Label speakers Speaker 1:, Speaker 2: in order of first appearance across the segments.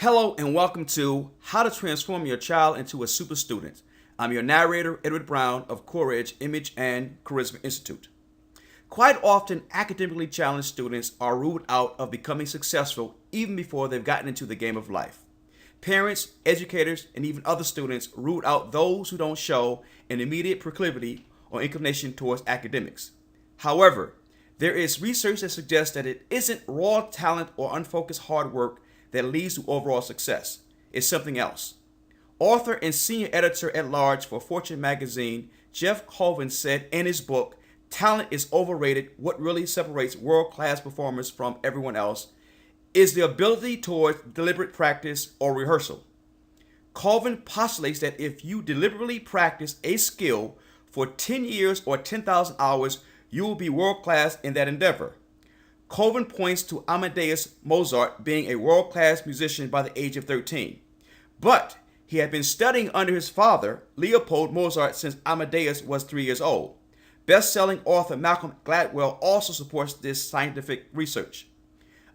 Speaker 1: Hello and welcome to How to Transform Your Child into a Super Student. I'm your narrator, Edward Brown of Courage Image and Charisma Institute. Quite often, academically challenged students are ruled out of becoming successful even before they've gotten into the game of life. Parents, educators, and even other students rule out those who don't show an immediate proclivity or inclination towards academics. However, there is research that suggests that it isn't raw talent or unfocused hard work that leads to overall success. It's something else. Author and senior editor at large for Fortune magazine, Jeff Colvin, said in his book, "Talent is overrated. What really separates world-class performers from everyone else is the ability towards deliberate practice or rehearsal." Colvin postulates that if you deliberately practice a skill for 10 years or 10,000 hours, you will be world-class in that endeavor. Colvin points to Amadeus Mozart being a world-class musician by the age of 13. But he had been studying under his father, Leopold Mozart, since Amadeus was 3 years old. Best-selling author Malcolm Gladwell also supports this scientific research.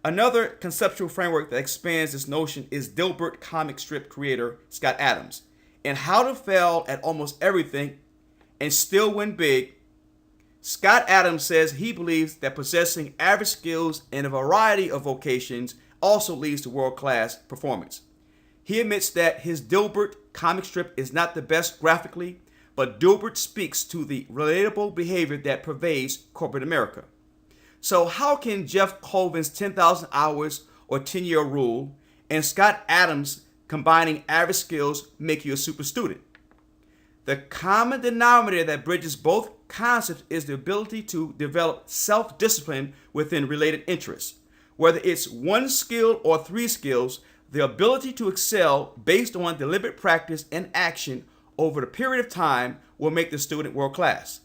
Speaker 1: Another conceptual framework that expands this notion is Dilbert comic strip creator Scott Adams. In How to Fail at Almost Everything and Still Win Big, Scott Adams says he believes that possessing average skills in a variety of vocations also leads to world-class performance. He admits that his Dilbert comic strip is not the best graphically, but Dilbert speaks to the relatable behavior that pervades corporate America. So how can Jeff Colvin's 10,000 hours or 10-year rule and Scott Adams combining average skills make you a super student? The common denominator that bridges both concepts is the ability to develop self-discipline within related interests. Whether it's one skill or 3 skills, the ability to excel based on deliberate practice and action over the period of time will make the student world class.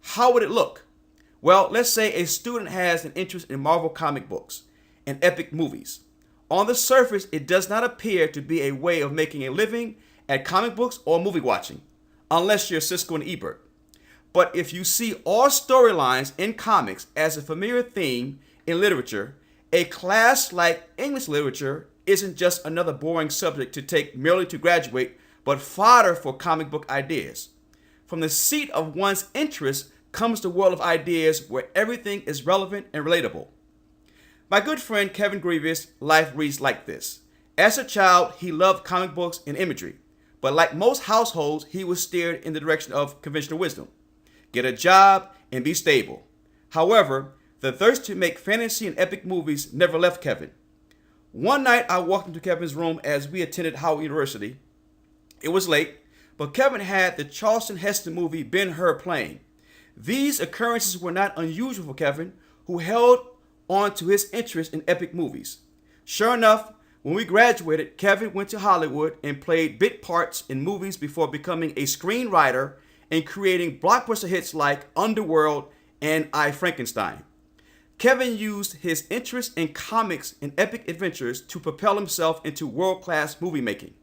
Speaker 1: How would it look? Well, let's say a student has an interest in Marvel comic books and epic movies. On the surface, it does not appear to be a way of making a living at comic books or movie watching, unless you're Cisco and Ebert. But if you see all storylines in comics as a familiar theme in literature, a class like English literature isn't just another boring subject to take merely to graduate, but fodder for comic book ideas. From the seat of one's interest comes the world of ideas where everything is relevant and relatable. My good friend Kevin Grievious' life reads like this. As a child, he loved comic books and imagery, but like most households, he was steered in the direction of conventional wisdom. Get a job and be stable. However, the thirst to make fantasy and epic movies never left Kevin. One night, I walked into Kevin's room as we attended Howard University. It was late, but Kevin had the Charleston Heston movie Ben-Hur playing. These occurrences were not unusual for Kevin, who held on to his interest in epic movies. Sure enough, when we graduated, Kevin went to Hollywood and played bit parts in movies before becoming a screenwriter and creating blockbuster hits like Underworld and I-Frankenstein. Kevin used his interest in comics and epic adventures to propel himself into world-class movie making.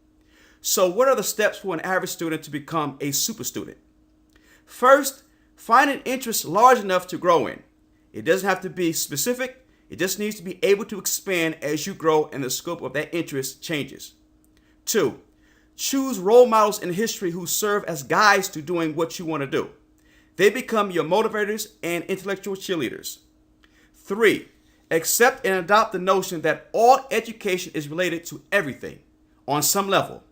Speaker 1: So what are the steps for an average student to become a super student? First, find an interest large enough to grow in. It doesn't have to be specific. It just needs to be able to expand as you grow and the scope of that interest changes. 2, choose role models in history who serve as guides to doing what you want to do. They become your motivators and intellectual cheerleaders. 3, accept and adopt the notion that all education is related to everything on some level.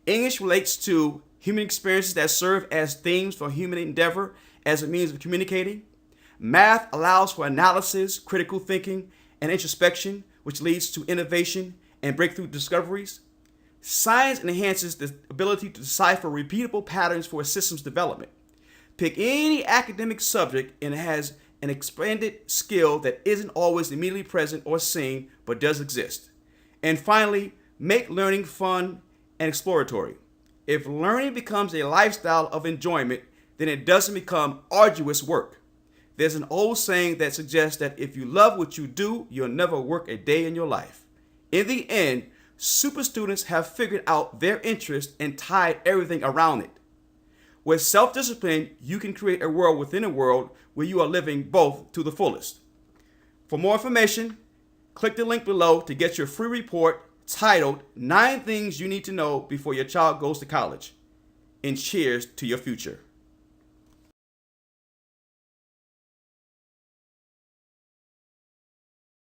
Speaker 1: English relates to human experiences that serve as themes for human endeavor as a means of communicating. Math allows for analysis, critical thinking, and introspection, which leads to innovation and breakthrough discoveries. Science enhances the ability to decipher repeatable patterns for systems development. Pick any academic subject and it has an expanded skill that isn't always immediately present or seen, but does exist. And finally, make learning fun and exploratory. If learning becomes a lifestyle of enjoyment, then it doesn't become arduous work. There's an old saying that suggests that if you love what you do, you'll never work a day in your life. In the end, super students have figured out their interest and tied everything around it. With self-discipline, you can create a world within a world where you are living both to the fullest. For more information, click the link below to get your free report titled 9 Things You Need to Know Before Your Child Goes to College. And cheers to your future.